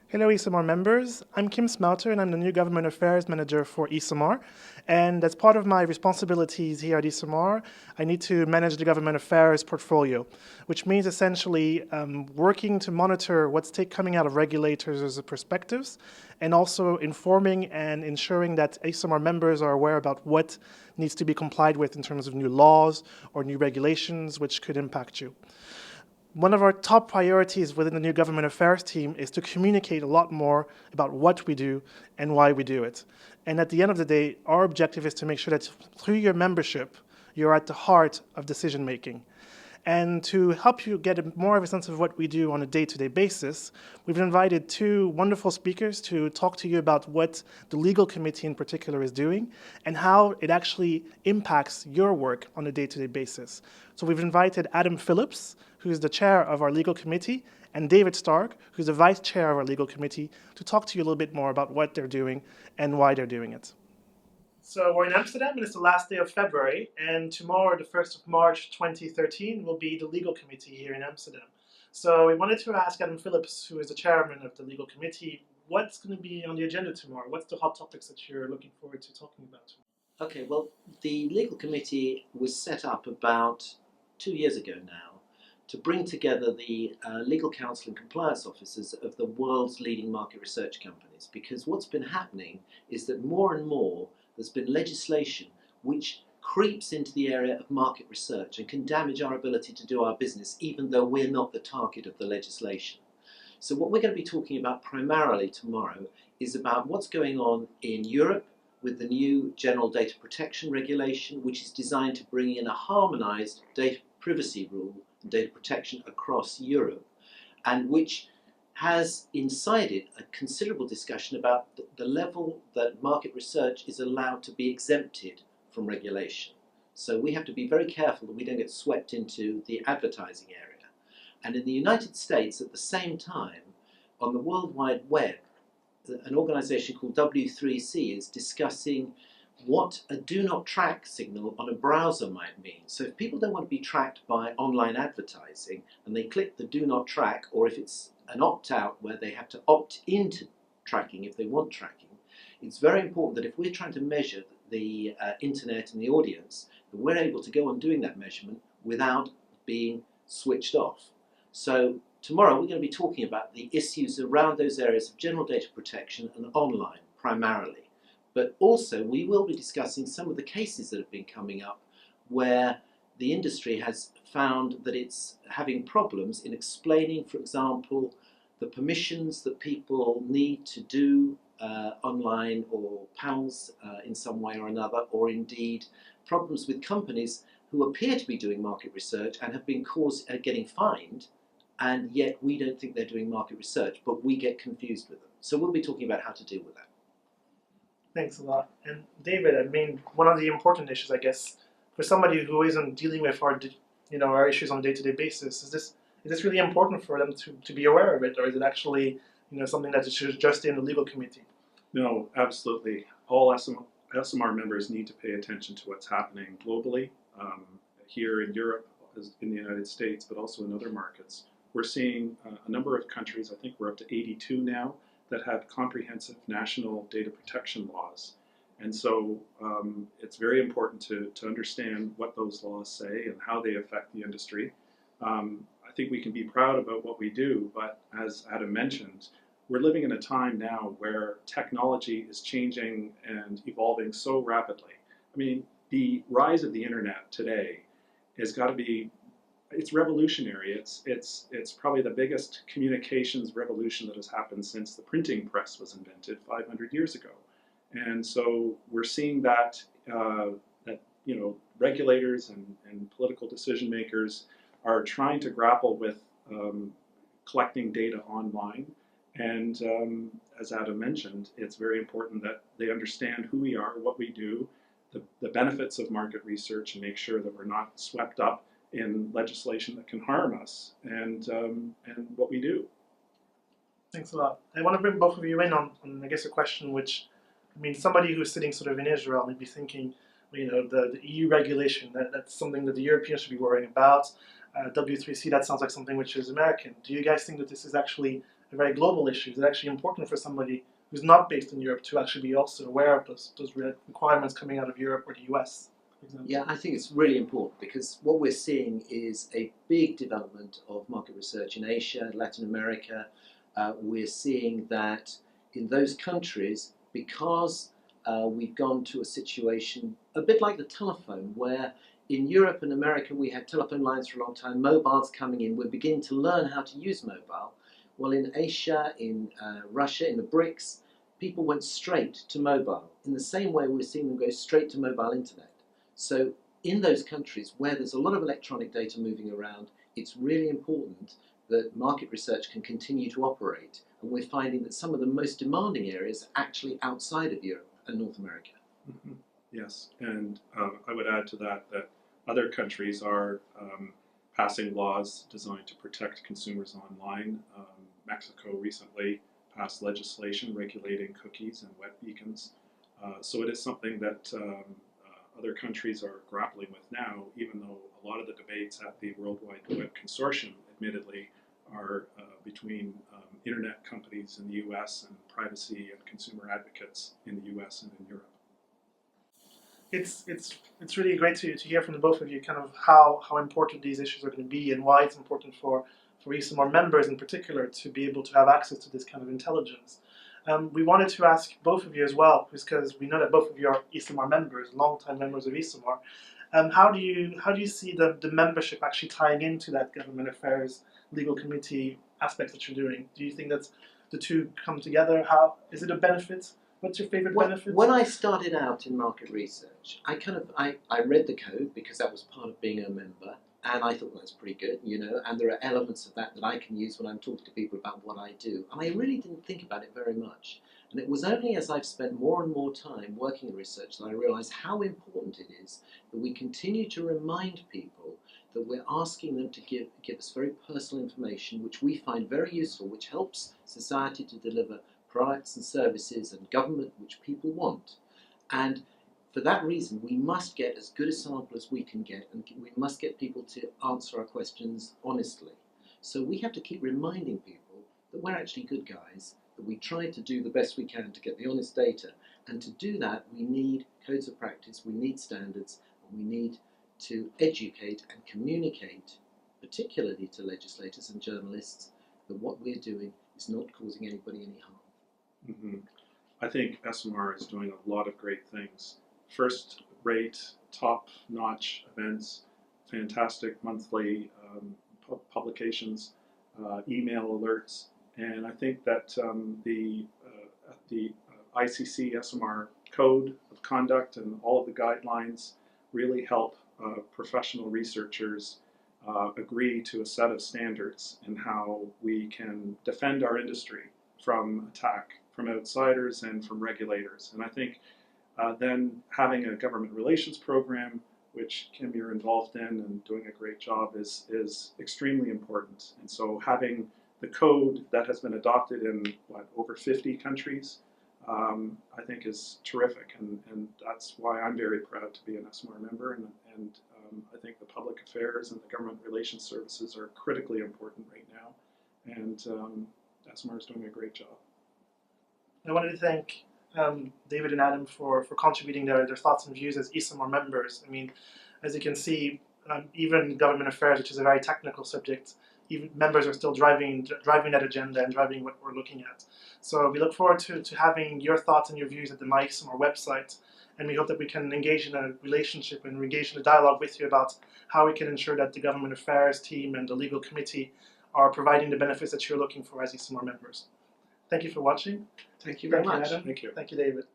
Hello, ESOMAR members. I'm Kim Smouter, and I'm the new Government Affairs Manager for ESOMAR. And as part of my responsibilities here at ESOMAR, I need to manage the Government Affairs portfolio, which means essentially working to monitor what's coming out of regulators as perspectives, and also informing and ensuring that ESOMAR members are aware about what needs to be complied with in terms of new laws or new regulations which could impact you. One of our top priorities within the new government affairs team is to communicate a lot more about what we do and why we do it. And at the end of the day, our objective is to make sure that through your membership, you're at the heart of decision making. And to help you get more of a sense of what we do on a day-to-day basis, we've invited two wonderful speakers to talk to you about what the legal committee in particular is doing and how it actually impacts your work on a day-to-day basis. So we've invited Adam Phillips, who's the chair of our legal committee, and David Stark, who's the vice chair of our legal committee, to talk to you a little bit more about what they're doing and why they're doing it. So we're in Amsterdam, and it's the last day of February, and tomorrow, the 1st of March 2013, will be the legal committee here in Amsterdam. So we wanted to ask Adam Phillips, who is the chairman of the legal committee, what's going to be on the agenda tomorrow? What's the hot topics that you're looking forward to talking about tomorrow? Okay, well, the legal committee was set up about 2 years ago now to bring together the legal counsel and compliance officers of the world's leading market research companies, because what's been happening is that more and more there's been legislation which creeps into the area of market research and can damage our ability to do our business, even though we're not the target of the legislation. So what we're going to be talking about primarily tomorrow is about what's going on in Europe with the new General Data Protection Regulation, which is designed to bring in a harmonised data privacy rule and data protection across Europe, and which has inside it a considerable discussion about the level that market research is allowed to be exempted from regulation. So we have to be very careful that we don't get swept into the advertising area. And in the United States, at the same time, on the World Wide Web, an organisation called W3C is discussing what a do not track signal on a browser might mean. So if people don't want to be tracked by online advertising and they click the do not track, or if it's an opt-out where they have to opt into tracking if they want tracking, it's very important that if we're trying to measure the internet and the audience, that we're able to go on doing that measurement without being switched off. So tomorrow we're going to be talking about the issues around those areas of general data protection and online primarily. But also we will be discussing some of the cases that have been coming up where the industry has found that it's having problems in explaining, for example, the permissions that people need to do online or panels in some way or another, or indeed problems with companies who appear to be doing market research and have been getting fined, and yet we don't think they're doing market research, but we get confused with them. So we'll be talking about how to deal with that. Thanks a lot. And David, I mean, one of the important issues, I guess, for somebody who isn't dealing with our issues on a day-to-day basis, is this really important for them to be aware of it, or is it actually something that is just in the legal committee? No, absolutely. All SMR members need to pay attention to what's happening globally, here in Europe, in the United States, but also in other markets. We're seeing a number of countries, I think we're up to 82 now, that have comprehensive national data protection laws. And so it's very important to understand what those laws say and how they affect the industry. I think we can be proud about what we do, but as Adam mentioned, we're living in a time now where technology is changing and evolving so rapidly. I mean, the rise of the internet today has got to be, it's revolutionary. It's probably the biggest communications revolution that has happened since the printing press was invented 500 years ago. And so we're seeing that regulators and political decision makers are trying to grapple with collecting data online. And as Adam mentioned, it's very important that they understand who we are, what we do, the benefits of market research, and make sure that we're not swept up in legislation that can harm us and what we do. Thanks a lot. I want to bring both of you in on I guess, a question which, I mean, somebody who's sitting sort of in Israel may be thinking, the EU regulation, that's something that the Europeans should be worrying about. W3C, that sounds like something which is American. Do you guys think that this is actually a very global issue. Is it actually important for somebody who's not based in Europe to actually be also aware of those requirements coming out of Europe or the US, for example? Yeah, I think it's really important because what we're seeing is a big development of market research in Asia, Latin America. We're seeing that in those countries, because we've gone to a situation a bit like the telephone, where in Europe and America we had telephone lines for a long time, mobiles coming in, we're beginning to learn how to use mobile. Well, in Asia, in Russia, in the BRICS, people went straight to mobile. In the same way we're seeing them go straight to mobile internet. So in those countries where there's a lot of electronic data moving around, it's really important that market research can continue to operate. And we're finding that some of the most demanding areas are actually outside of Europe and North America. Mm-hmm. Yes, and I would add to that other countries are passing laws designed to protect consumers online. Mexico recently passed legislation regulating cookies and web beacons. So it is something that other countries are grappling with now, even though a lot of the debates at the World Wide Web Consortium, admittedly, are between internet companies in the US and privacy and consumer advocates in the US and in Europe. It's really great to hear from the both of you kind of how important these issues are going to be and why it's important for ESOMAR members in particular to be able to have access to this kind of intelligence. We wanted to ask both of you as well, because we know that both of you are ESOMAR members, longtime members of ESOMAR. How do you see the membership actually tying into that government affairs legal committee aspects that you're doing? Do you think that the two come together? How is it a benefit? What's your favorite benefit? When I started out in market research, I read the code because that was part of being a member, and I thought that's pretty good, you know, and there are elements of that I can use when I'm talking to people about what I do. And I really didn't think about it very much. And it was only as I've spent more and more time working in research that I realised how important it is that we continue to remind people that we're asking them to give us very personal information, which we find very useful, which helps society to deliver products and services and government which people want. And for that reason, we must get as good a sample as we can get, and we must get people to answer our questions honestly. So we have to keep reminding people that we're actually good guys, that we try to do the best we can to get the honest data. And to do that, we need codes of practice, we need standards, and we need to educate and communicate, particularly to legislators and journalists, that what we're doing is not causing anybody any harm. Mm-hmm. I think ESOMAR is doing a lot of great things. First-rate, top-notch events, fantastic monthly publications, email alerts, and I think that the ICC ESOMAR Code of Conduct and all of the guidelines really help professional researchers agree to a set of standards in how we can defend our industry from attack from outsiders and from regulators. And I think then having a government relations program, which Kim, you're involved in and doing a great job, is extremely important. And so having the code that has been adopted in over 50 countries, I think is terrific. And that's why I'm very proud to be an ESOMAR member. And I think the public affairs and the government relations services are critically important right now. And ESOMAR is doing a great job. I wanted to thank David and Adam for contributing their thoughts and views as ESOMAR members. I mean, as you can see, even government affairs, which is a very technical subject, even members are still driving that agenda and driving what we're looking at. So we look forward to having your thoughts and your views at the MyESOMAR website, and we hope that we can engage in a relationship and engage in a dialogue with you about how we can ensure that the government affairs team and the legal committee are providing the benefits that you're looking for as ESOMAR members. Thank you for watching. Thank you very much. Adam. Thank you. Thank you, David.